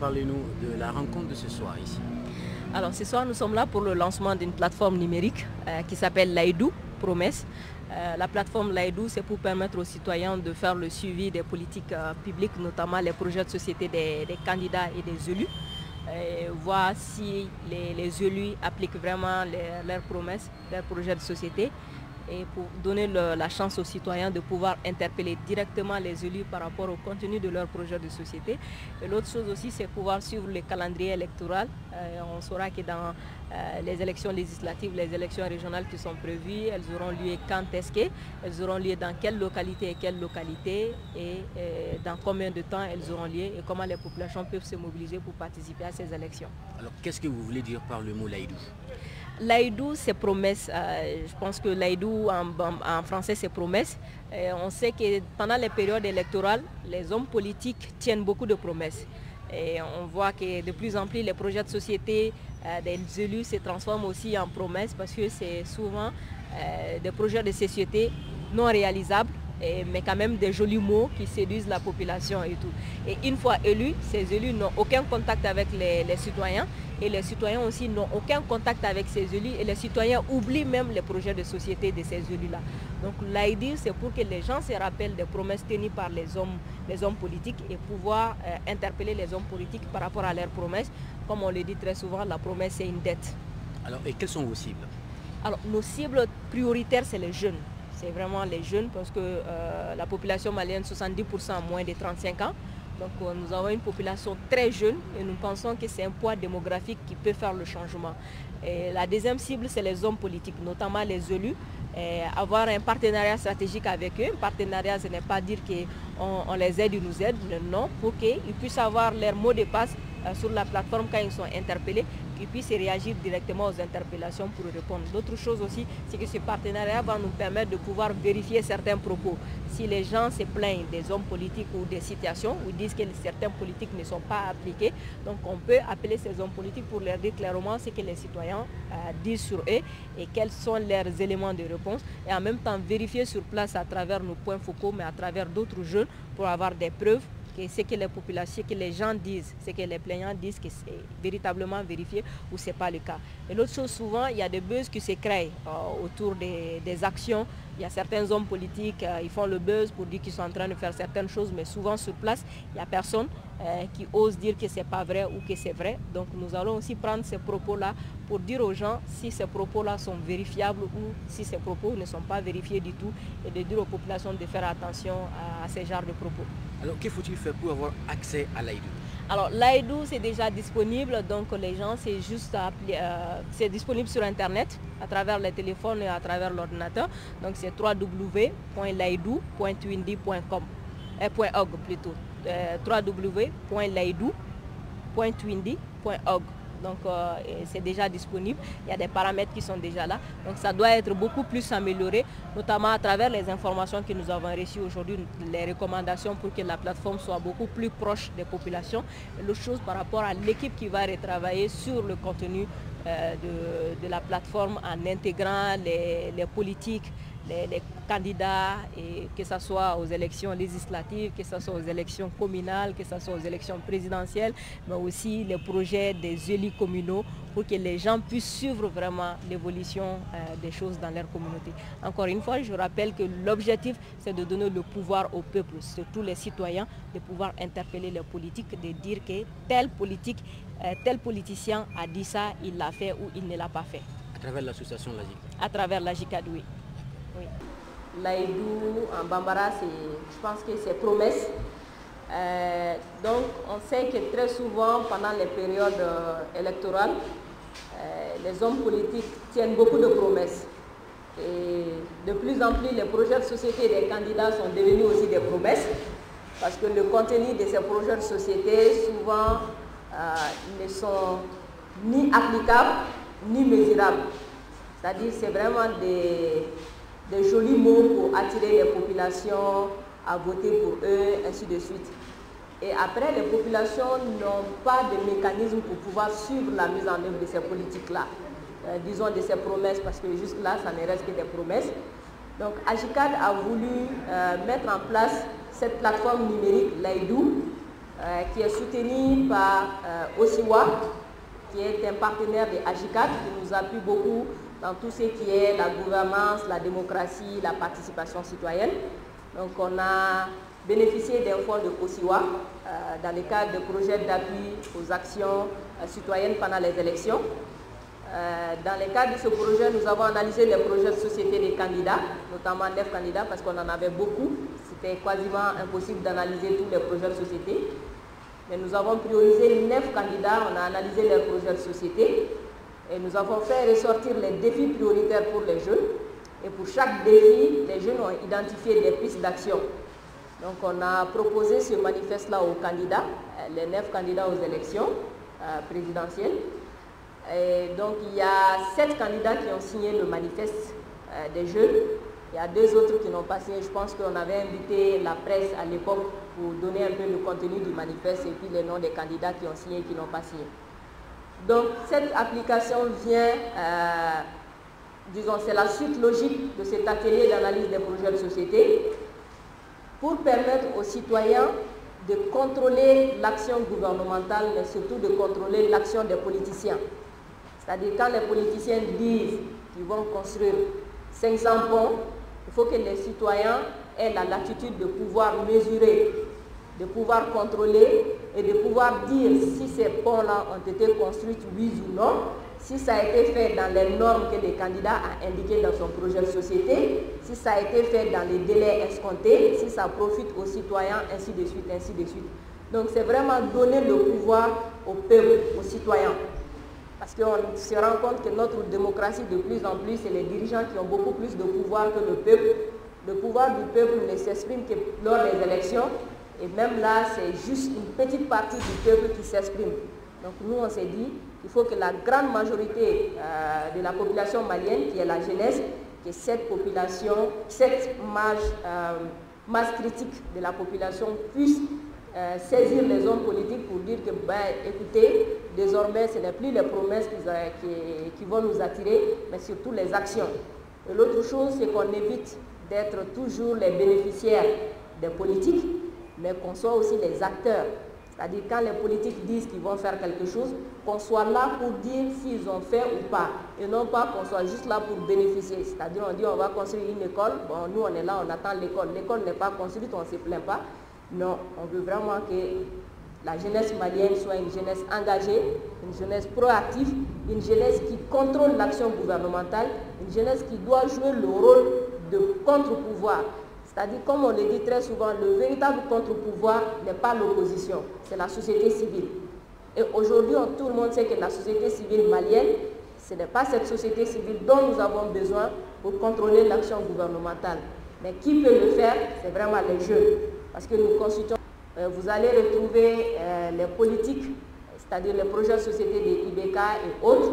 Parlez-nous de la rencontre de ce soir ici. Alors ce soir, nous sommes là pour le lancement d'une plateforme numérique qui s'appelle Laïdou, Promesse. La plateforme Laïdou, c'est pour permettre aux citoyens de faire le suivi des politiques publiques, notamment les projets de société des candidats et des élus. Voir si les élus appliquent vraiment leurs promesses, leurs projets de société, et pour donner la chance aux citoyens de pouvoir interpeller directement les élus par rapport au contenu de leur projet de société. Et l'autre chose aussi, c'est pouvoir suivre le calendrier électoral. On saura que dans les élections législatives, les élections régionales qui sont prévues, elles auront lieu quand est-ce qu'elles auront lieu, dans quelle localité et dans combien de temps elles auront lieu et comment les populations peuvent se mobiliser pour participer à ces élections. Alors qu'est-ce que vous voulez dire par le mot Laïdou? Laïdou, c'est promesse. Je pense que Laïdou, en français, c'est promesse. On sait que pendant les périodes électorales, les hommes politiques tiennent beaucoup de promesses. Et on voit que de plus en plus, les projets de société des élus se transforment aussi en promesses parce que c'est souvent des projets de société non réalisables, mais quand même des jolis mots qui séduisent la population et tout. Et une fois élus, ces élus n'ont aucun contact avec les citoyens et les citoyens aussi n'ont aucun contact avec ces élus et les citoyens oublient même les projets de société de ces élus-là. Donc l'idée, c'est pour que les gens se rappellent des promesses tenues par les hommes politiques et pouvoir interpeller les hommes politiques par rapport à leurs promesses. Comme on le dit très souvent, la promesse c'est une dette. Alors, et quelles sont vos cibles? Alors, nos cibles prioritaires, c'est les jeunes. C'est vraiment les jeunes parce que la population malienne, 70% moins de 35 ans. Donc nous avons une population très jeune et nous pensons que c'est un poids démographique qui peut faire le changement. Et la deuxième cible, c'est les hommes politiques, notamment les élus. Avoir un partenariat stratégique avec eux. Un partenariat, ce n'est pas dire qu'on les aide, ils nous aident, non, pour qu'ils puissent avoir leur mot de passe sur la plateforme quand ils sont interpellés, qu'ils puissent réagir directement aux interpellations pour répondre. L'autre chose aussi, c'est que ce partenariat va nous permettre de pouvoir vérifier certains propos. Si les gens se plaignent des hommes politiques ou des situations où ils disent que certains politiques ne sont pas appliqués, donc on peut appeler ces hommes politiques pour leur dire clairement ce que les citoyens disent sur eux et quels sont leurs éléments de réponse et en même temps vérifier sur place à travers nos points focaux mais à travers d'autres jeunes pour avoir des preuves que ce que les populations, que les gens disent, ce que les plaignants disent, que c'est véritablement vérifié ou ce n'est pas le cas. Et l'autre chose, souvent, il y a des buzz qui se créent autour des actions. Il y a certains hommes politiques, ils font le buzz pour dire qu'ils sont en train de faire certaines choses, mais souvent sur place, il n'y a personne qui ose dire que ce n'est pas vrai ou que c'est vrai. Donc nous allons aussi prendre ces propos-là pour dire aux gens si ces propos-là sont vérifiables ou si ces propos ne sont pas vérifiés du tout et de dire aux populations de faire attention à ces genres de propos. Alors, que faut-il faire pour avoir accès à Laïdou? Alors, Laïdou, c'est déjà disponible, donc les gens, c'est juste c'est disponible sur Internet, à travers les téléphones et à travers l'ordinateur. Donc, c'est www.laidou.twindy.com, .org plutôt, www.laidou.twindy.org. Donc c'est déjà disponible, il y a des paramètres qui sont déjà là. Donc ça doit être beaucoup plus amélioré, notamment à travers les informations que nous avons reçues aujourd'hui, les recommandations pour que la plateforme soit beaucoup plus proche des populations. Et l'autre chose par rapport à l'équipe qui va retravailler sur le contenu de la plateforme en intégrant les politiques, les candidats, et que ce soit aux élections législatives, que ce soit aux élections communales, que ce soit aux élections présidentielles, mais aussi les projets des élus communaux pour que les gens puissent suivre vraiment l'évolution des choses dans leur communauté. Encore une fois, je rappelle que l'objectif, c'est de donner le pouvoir au peuple, surtout les citoyens, de pouvoir interpeller les politiques, de dire que tel politicien a dit ça, il l'a fait ou il ne l'a pas fait. À travers l'association LAJICAD? À travers LAJICAD, oui. Oui. Laïdou en Bambara, je pense que c'est promesse. Donc on sait que très souvent pendant les périodes électorales, les hommes politiques tiennent beaucoup de promesses. Et de plus en plus, les projets de société des candidats sont devenus aussi des promesses parce que le contenu de ces projets de société, souvent, ne sont ni applicables ni mesurables. C'est-à-dire c'est vraiment des jolis mots pour attirer les populations à voter pour eux, ainsi de suite. Et après, les populations n'ont pas de mécanisme pour pouvoir suivre la mise en œuvre de ces politiques-là, disons de ces promesses, parce que jusque-là, ça ne reste que des promesses. Donc, AJICAD a voulu mettre en place cette plateforme numérique, Laïdou, qui est soutenu par OSIWA, qui est un partenaire de AGICAD, qui nous appuie beaucoup dans tout ce qui est la gouvernance, la démocratie, la participation citoyenne. Donc on a bénéficié d'un fonds de OSIWA dans le cadre de projets d'appui aux actions citoyennes pendant les élections. Dans le cadre de ce projet, nous avons analysé les projets de société des candidats, notamment 9 candidats parce qu'on en avait beaucoup. C'était quasiment impossible d'analyser tous les projets de société. Mais nous avons priorisé 9 candidats, on a analysé leurs projets de société et nous avons fait ressortir les défis prioritaires pour les jeunes. Et pour chaque défi, les jeunes ont identifié des pistes d'action. Donc on a proposé ce manifeste-là aux candidats, les 9 candidats aux élections présidentielles. Et donc il y a 7 candidats qui ont signé le manifeste des jeunes. Il y a 2 autres qui n'ont pas signé. Je pense qu'on avait invité la presse à l'époque pour donner un peu le contenu du manifeste et puis les noms des candidats qui ont signé et qui n'ont pas signé. Donc cette application vient, disons, c'est la suite logique de cet atelier d'analyse des projets de société pour permettre aux citoyens de contrôler l'action gouvernementale, mais surtout de contrôler l'action des politiciens. C'est-à-dire quand les politiciens disent qu'ils vont construire 500 ponts, il faut que les citoyens aient la latitude de pouvoir mesurer, de pouvoir contrôler et de pouvoir dire si ces ponts-là ont été construits, oui ou non, si ça a été fait dans les normes que le candidat a indiquées dans son projet de société, si ça a été fait dans les délais escomptés, si ça profite aux citoyens, ainsi de suite, ainsi de suite. Donc c'est vraiment donner le pouvoir au peuple, aux citoyens. Parce qu'on se rend compte que notre démocratie, de plus en plus, c'est les dirigeants qui ont beaucoup plus de pouvoir que le peuple. Le pouvoir du peuple ne s'exprime que lors des élections. Et même là, c'est juste une petite partie du peuple qui s'exprime. Donc nous, on s'est dit qu'il faut que la grande majorité de la population malienne, qui est la jeunesse, que cette population, cette masse critique de la population puisse saisir les hommes politiques pour dire que, écoutez, désormais, ce n'est plus les promesses qui vont nous attirer, mais surtout les actions. Et l'autre chose, c'est qu'on évite d'être toujours les bénéficiaires des politiques, mais qu'on soit aussi les acteurs. C'est-à-dire quand les politiques disent qu'ils vont faire quelque chose, qu'on soit là pour dire s'ils ont fait ou pas, et non pas qu'on soit juste là pour bénéficier. C'est-à-dire on dit on va construire une école, bon, nous on est là, on attend l'école. L'école n'est pas construite, on ne se plaint pas. Non, on veut vraiment que la jeunesse malienne soit une jeunesse engagée, une jeunesse proactive, une jeunesse qui contrôle l'action gouvernementale, une jeunesse qui doit jouer le rôle de contre-pouvoir. C'est-à-dire, comme on le dit très souvent, le véritable contre-pouvoir n'est pas l'opposition, c'est la société civile. Et aujourd'hui, tout le monde sait que la société civile malienne, ce n'est pas cette société civile dont nous avons besoin pour contrôler l'action gouvernementale. Mais qui peut le faire? C'est vraiment les jeunes. Parce que nous constituons, vous allez retrouver les politiques, c'est-à-dire les projets de société des IBK et autres,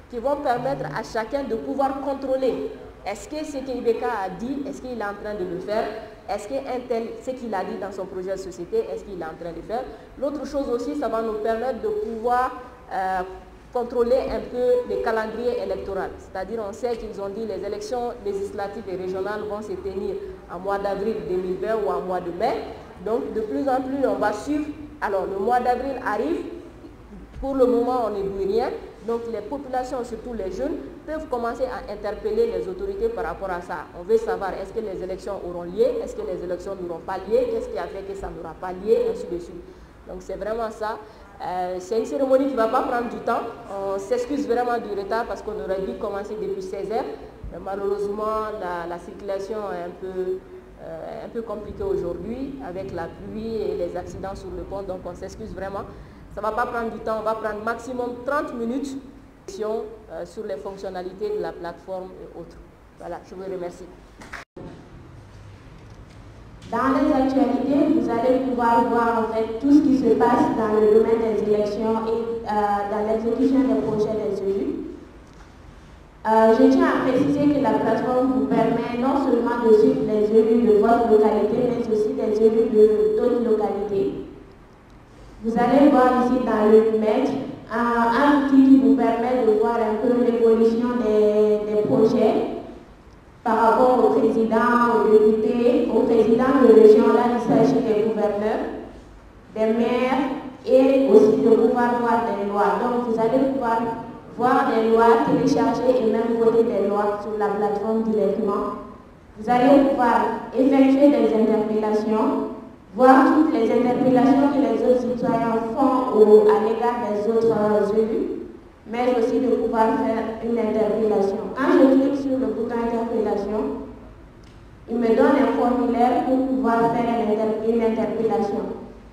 qui vont permettre à chacun de pouvoir contrôler. Est-ce que ce que IBK a dit, est-ce qu'il est en train de le faire? Est-ce qu'un tel, ce qu'il a dit dans son projet de société, est-ce qu'il est en train de faire? L'autre chose aussi, ça va nous permettre de pouvoir contrôler un peu le calendrier électoral. C'est-à-dire, on sait qu'ils ont dit que les élections législatives et régionales vont se tenir en mois d'avril 2020 ou en mois de mai. Donc, de plus en plus, on va suivre. Alors, le mois d'avril arrive. Pour le moment, on ne dit rien. Donc, les populations, surtout les jeunes, peuvent commencer à interpeller les autorités par rapport à ça. On veut savoir, est-ce que les élections auront lieu? Est-ce que les élections n'auront pas lieu? Qu'est-ce qui a fait que ça n'aura pas lieu? Ainsi de suite. Donc, c'est vraiment ça. C'est une cérémonie qui ne va pas prendre du temps. On s'excuse vraiment du retard parce qu'on aurait dû commencer depuis 16 heures. Mais malheureusement, la circulation est un peu compliquée aujourd'hui avec la pluie et les accidents sur le pont. Donc on s'excuse vraiment. Ça ne va pas prendre du temps. On va prendre maximum 30 minutes sur les fonctionnalités de la plateforme et autres. Voilà, je vous remercie. Dans les actualités, vous allez pouvoir voir en fait tout ce qui se passe dans le domaine des élections et dans l'exécution des projets des élus. Je tiens à préciser que la plateforme vous permet non seulement de suivre les élus de votre localité, mais aussi des élus d'autres localités. Vous allez voir ici dans le maître un outil qui vous permet de voir un peu l'évolution des projets par rapport au président, aux députés, au président de région, là il s'agit des gouverneurs, des maires, pouvoir voir des lois. Donc vous allez pouvoir voir des lois, télécharger et même voter des lois sur la plateforme directement. Vous allez pouvoir effectuer des interpellations, voir toutes les interpellations que les autres citoyens font à l'égard des autres élus, mais aussi de pouvoir faire une interpellation. Quand je clique sur le bouton interpellation, il me donne un formulaire pour pouvoir faire une interpellation.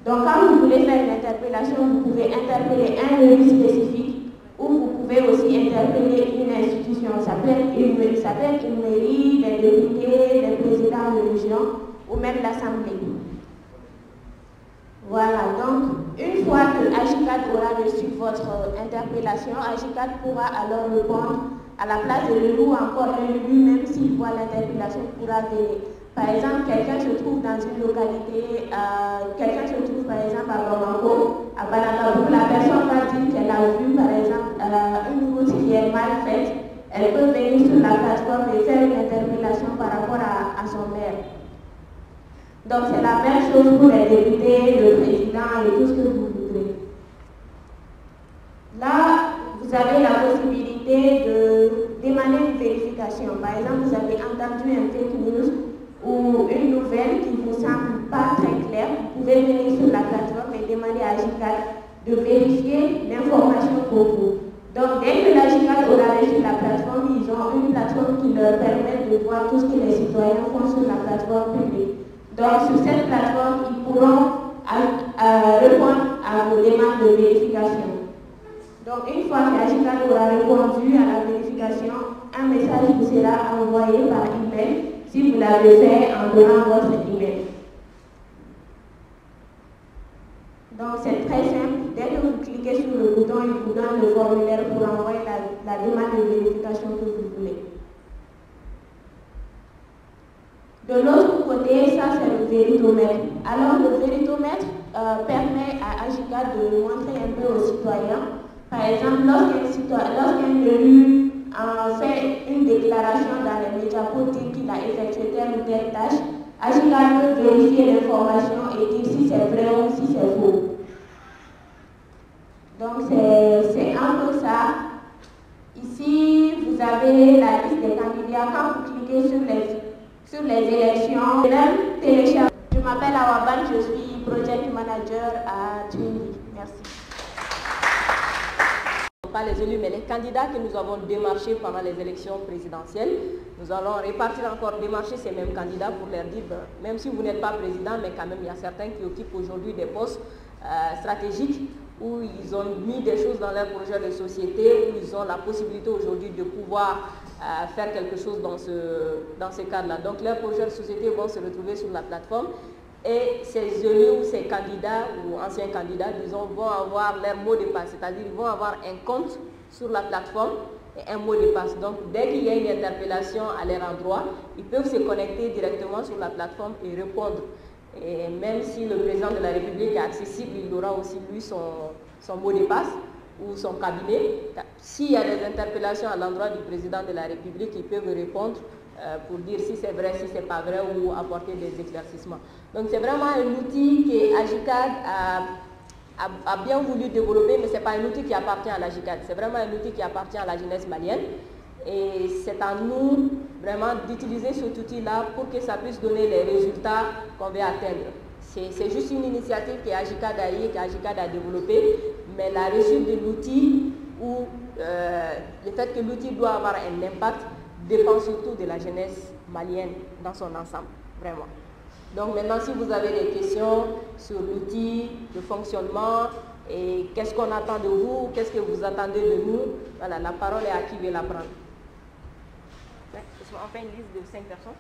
Donc quand vous voulez faire une interpellation, vous pouvez interpeller un élu spécifique ou vous pouvez aussi interpeller une institution. Ça peut être une mairie, des députés, des présidents de région ou même l'Assemblée. Voilà, donc une fois que AGICAD aura reçu votre interpellation, AGICAD pourra alors répondre à la place de l'élu ou encore l'élu, même s'il voit l'interpellation, il pourra venir. Par exemple, quelqu'un se trouve dans une localité, quelqu'un se trouve par exemple à Bamako, à Banagabu, la personne va dire qu'elle a vu par exemple une route qui est mal faite, elle peut venir sur la plateforme et faire une interpellation par rapport à son maire. Donc c'est la même chose pour les députés, le président et tout ce que vous voudrez. Là, vous avez la possibilité de demander une vérification. Par exemple, vous avez entendu un fake news ou une nouvelle qui ne vous semble pas très claire. Vous pouvez venir sur la plateforme et demander à AGICAD de vérifier l'information pour vous. Donc, dès que l'AGICAD aura reçu la plateforme, ils ont une plateforme qui leur permet de voir tout ce que les citoyens font sur la plateforme publique. Donc, sur cette plateforme, ils pourront répondre à vos demandes de vérification. Donc, une fois que AGICAD aura répondu à la vérification, un message vous sera envoyé par email si vous l'avez fait en donnant votre email. Donc, c'est très simple. Dès que vous cliquez sur le bouton, il vous donne le formulaire pour envoyer la demande de vérification que vous voulez. De l'autre côté, ça c'est le véritomètre. Alors, le véritomètre permet à AGICAD de montrer un peu aux citoyens. Par exemple, lorsqu'un élu fait une déclaration dans les médias pour dire qu'il a effectué telle ou telle tâche, AGICAD peut vérifier l'information et dire si c'est vrai ou si c'est faux. Donc c'est un peu ça. Ici, vous avez la liste des candidats. Quand vous cliquez sur les élections, même télécharger. Je m'appelle Awaban, je suis Project Manager à Twindy. Merci. Pas les élus, mais les candidats que nous avons démarchés pendant les élections présidentielles. Nous allons répartir encore démarcher ces mêmes candidats pour leur dire, même si vous n'êtes pas président, mais quand même il y a certains qui occupent aujourd'hui des postes stratégiques où ils ont mis des choses dans leur projet de société, où ils ont la possibilité aujourd'hui de pouvoir faire quelque chose dans ce cadre-là. Donc leurs projets de société vont se retrouver sur la plateforme. Et ces élus ou ces candidats ou anciens candidats, disons, vont avoir leur mot de passe, c'est-à-dire ils vont avoir un compte sur la plateforme et un mot de passe. Donc, dès qu'il y a une interpellation à leur endroit, ils peuvent se connecter directement sur la plateforme et répondre. Et même si le président de la République est accessible, il aura aussi lui son mot de passe ou son cabinet. S'il y a des interpellations à l'endroit du président de la République, ils peuvent répondre pour dire si c'est vrai, si c'est pas vrai ou apporter des éclaircissements. Donc c'est vraiment un outil que AGICAD a bien voulu développer, mais ce n'est pas un outil qui appartient à l'AGICAD, c'est vraiment un outil qui appartient à la jeunesse malienne. Et c'est à nous vraiment d'utiliser cet outil-là pour que ça puisse donner les résultats qu'on veut atteindre. C'est juste une initiative que AGICAD a développée, mais la réussite de l'outil ou le fait que l'outil doit avoir un impact dépend surtout de la jeunesse malienne dans son ensemble, vraiment. Donc maintenant, si vous avez des questions sur l'outil, le fonctionnement, et qu'est-ce qu'on attend de vous, qu'est-ce que vous attendez de nous, voilà, la parole est à qui veut la prendre. On fait une liste de 5 personnes.